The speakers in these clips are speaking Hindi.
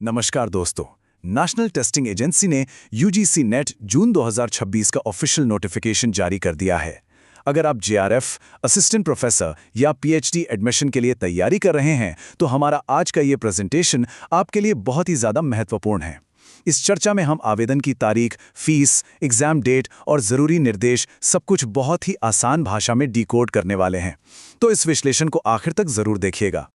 नमस्कार दोस्तों। नेशनल टेस्टिंग एजेंसी ने यूजीसी नेट जून 2026 का ऑफिशियल नोटिफिकेशन जारी कर दिया है। अगर आप जेआरएफ, असिस्टेंट प्रोफेसर या पीएचडी एडमिशन के लिए तैयारी कर रहे हैं तो हमारा आज का ये प्रेजेंटेशन आपके लिए बहुत ही ज़्यादा महत्वपूर्ण है। इस चर्चा में हम आवेदन की तारीख, फीस, एग्जाम डेट और ज़रूरी निर्देश सब कुछ बहुत ही आसान भाषा में डिकोड करने वाले हैं। तो इस विश्लेषण को आखिर तक ज़रूर देखिएगा।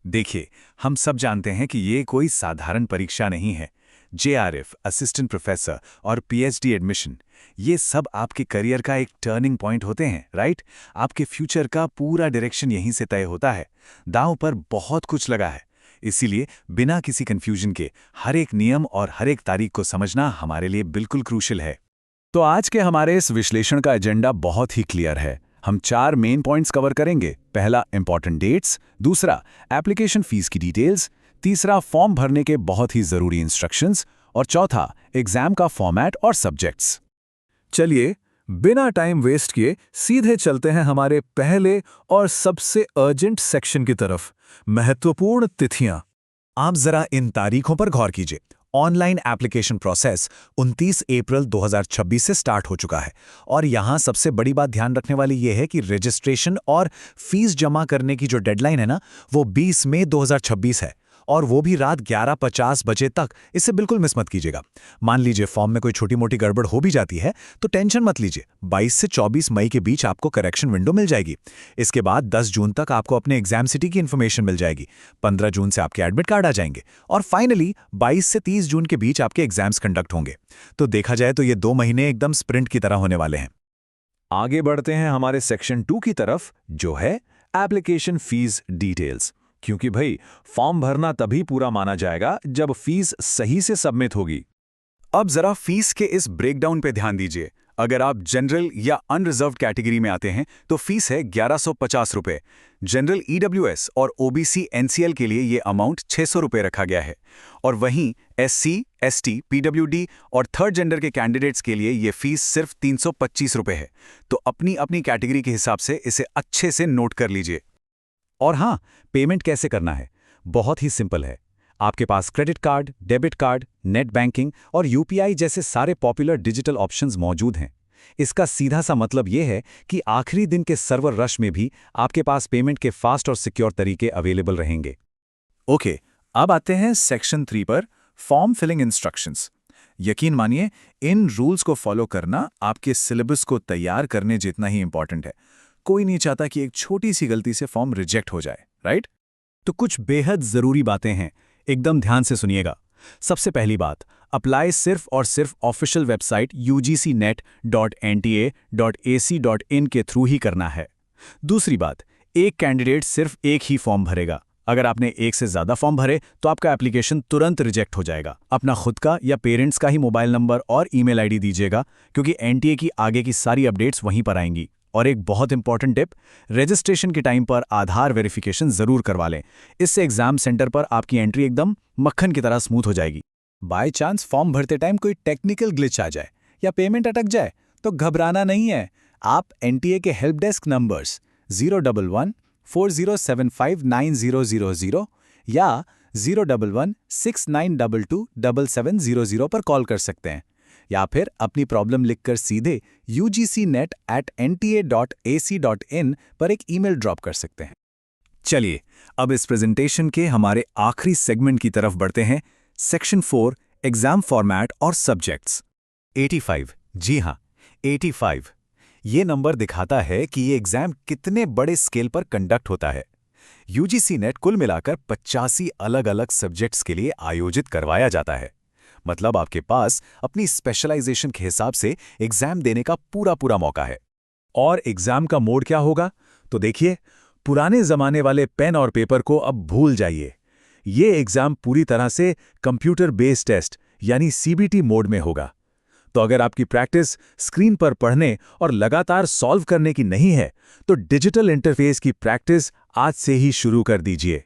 देखिए, हम सब जानते हैं कि ये कोई साधारण परीक्षा नहीं है। जेआरएफ, असिस्टेंट प्रोफेसर और पीएचडी एडमिशन, ये सब आपके करियर का एक टर्निंग पॉइंट होते हैं, राइट? आपके फ्यूचर का पूरा डायरेक्शन यहीं से तय होता है। दांव पर बहुत कुछ लगा है। इसीलिए बिना किसी कंफ्यूजन के हर एक नियम और हर एक तारीख को समझना हमारे लिए बिल्कुल क्रूशियल है। तो आज के हमारे इस विश्लेषण का एजेंडा बहुत ही क्लियर है। हम 4 मेन पॉइंट्स कवर करेंगे। पहला, इंपॉर्टेंट डेट्स। दूसरा, एप्लीकेशन फीस की डिटेल्स। तीसरा, फॉर्म भरने के बहुत ही ज़रूरी इंस्ट्रक्शंस। और चौथा, एग्जाम का फॉर्मेट और सब्जेक्ट्स। चलिए, बिना टाइम वेस्ट किए सीधे चलते हैं हमारे पहले और सबसे अर्जेंट सेक्शन की तरफ, महत्वपूर्ण तिथियां। आप जरा इन तारीखों पर गौर कीजिए। ऑनलाइन एप्लीकेशन प्रोसेस 29 अप्रैल 2026 से स्टार्ट हो चुका है और यहाँ सबसे बड़ी बात ध्यान रखने वाली ये है कि रजिस्ट्रेशन और फीस जमा करने की जो डेडलाइन है ना, वो 20 मई 2026 है और वो भी रात 11:50 बजे तक। इसे बिल्कुल मिस मत कीजिएगा। मान लीजिए फॉर्म में कोई छोटी मोटी गड़बड़ हो भी जाती है तो टेंशन मत लीजिए, 22 से 24 मई के बीच आपको करेक्शन विंडो मिल जाएगी। इसके बाद 10 जून तक आपको अपने एग्जाम सिटी की इन्फॉर्मेशन मिल जाएगी। 15 जून से आपके एडमिट कार्ड आ जाएंगे और फाइनली 22 से 30 जून के बीच आपके एग्जाम्स कंडक्ट होंगे। तो देखा जाए तो ये 2 महीने एकदम स्प्रिंट की तरह होने वाले हैं। आगे बढ़ते हैं हमारे सेक्शन 2 की तरफ, जो है एप्लीकेशन फीस डिटेल्स। क्योंकि भाई, फॉर्म भरना तभी पूरा माना जाएगा जब फीस सही से सबमिट होगी। अब जरा फीस के इस ब्रेकडाउन पे ध्यान दीजिए। अगर आप जनरल या अनरिजर्व्ड कैटेगरी में आते हैं तो फीस है 1150 रुपये। जनरल ईडब्ल्यूएस और ओबीसी एनसीएल के लिए ये अमाउंट 600 रुपये रखा गया है और वहीं एससी, एसटी, पीडब्ल्यूडी और थर्ड जेंडर के कैंडिडेट्स के लिए ये फीस सिर्फ 325 रुपये है। तो अपनी अपनी कैटेगरी के हिसाब से इसे अच्छे से नोट कर लीजिए। और हाँ, पेमेंट कैसे करना है? बहुत ही सिंपल है। आपके पास credit card, debit card, net banking और यूपीआई जैसे सारे पॉपुलर डिजिटल ऑप्शंस मौजूद हैं। इसका सीधा सा मतलब यह है कि आखिरी दिन के सर्वर रश में भी आपके पास पेमेंट के फास्ट और सिक्योर तरीके अवेलेबल रहेंगे। ओके, अब आते हैं सेक्शन 3 पर, फॉर्म फिलिंग इंस्ट्रक्शंस। यकीन मानिए, इन रूल्स को फॉलो करना आपके सिलेबस को तैयार करने जितना ही इंपॉर्टेंट है। कोई नहीं चाहता कि एक छोटी सी गलती से फॉर्म रिजेक्ट हो जाए, राइट? तो कुछ बेहद जरूरी बातें हैं, एकदम ध्यान से सुनिएगा। सबसे पहली बात, अप्लाई सिर्फ और सिर्फ ऑफिशियल वेबसाइट ugcnet.nta.ac.in के थ्रू ही करना है। दूसरी बात, एक कैंडिडेट सिर्फ एक ही फॉर्म भरेगा। अगर आपने एक से ज़्यादा फॉर्म भरे तो आपका एप्लीकेशन तुरंत रिजेक्ट हो जाएगा। अपना खुद का या पेरेंट्स का ही मोबाइल नंबर और ईमेल आईडी दीजिएगा, क्योंकि एनटीए की आगे की सारी अपडेट्स वहीं पर आएंगी। और एक बहुत इंपॉर्टेंट टिप, रजिस्ट्रेशन के टाइम पर आधार वेरिफिकेशन जरूर करवा लें। इससे एग्जाम सेंटर पर आपकी एंट्री एकदम मक्खन की तरह स्मूथ हो जाएगी। बाय चांस फॉर्म भरते टाइम कोई टेक्निकल ग्लिच आ जाए या पेमेंट अटक जाए तो घबराना नहीं है। आप एनटीए के हेल्प डेस्क नंबर्स 011-4075-9000 या 011-6922-7700 पर कॉल कर सकते हैं, या फिर अपनी प्रॉब्लम लिखकर सीधे ugcnet@nta.ac.in पर एक ईमेल ड्रॉप कर सकते हैं। चलिए, अब इस प्रेजेंटेशन के हमारे आखिरी सेगमेंट की तरफ बढ़ते हैं, सेक्शन 4, एग्जाम फॉर्मेट और सब्जेक्ट्स। 85, जी हाँ, 85। ये नंबर दिखाता है कि ये एग्जाम कितने बड़े स्केल पर कंडक्ट होता है। यूजीसी नेट कुल मिलाकर 85 अलग अलग सब्जेक्ट्स के लिए आयोजित करवाया जाता है। मतलब आपके पास अपनी स्पेशलाइजेशन के हिसाब से एग्जाम देने का पूरा मौका है। और एग्जाम का मोड क्या होगा? तो देखिए, पुराने जमाने वाले पेन और पेपर को अब भूल जाइए। ये एग्जाम पूरी तरह से कंप्यूटर बेस्ड टेस्ट यानी सीबीटी मोड में होगा। तो अगर आपकी प्रैक्टिस स्क्रीन पर पढ़ने और लगातार सॉल्व करने की नहीं है तो डिजिटल इंटरफेस की प्रैक्टिस आज से ही शुरू कर दीजिए।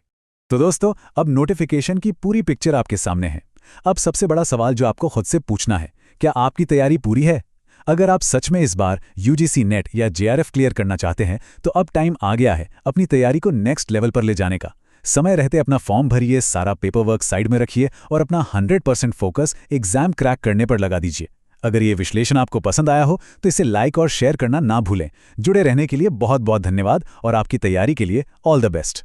तो दोस्तों, अब नोटिफिकेशन की पूरी पिक्चर आपके सामने है। अब सबसे बड़ा सवाल जो आपको खुद से पूछना है, क्या आपकी तैयारी पूरी है? अगर आप सच में इस बार यूजीसी नेट या जेआरएफ क्लियर करना चाहते हैं तो अब टाइम आ गया है अपनी तैयारी को नेक्स्ट लेवल पर ले जाने का। समय रहते अपना फॉर्म भरिए, सारा पेपर वर्क साइड में रखिए और अपना 100% फोकस एग्जाम क्रैक करने पर लगा दीजिए। अगर ये विश्लेषण आपको पसंद आया हो तो इसे लाइक और शेयर करना ना भूलें। जुड़े रहने के लिए बहुत बहुत धन्यवाद और आपकी तैयारी के लिए ऑल द बेस्ट।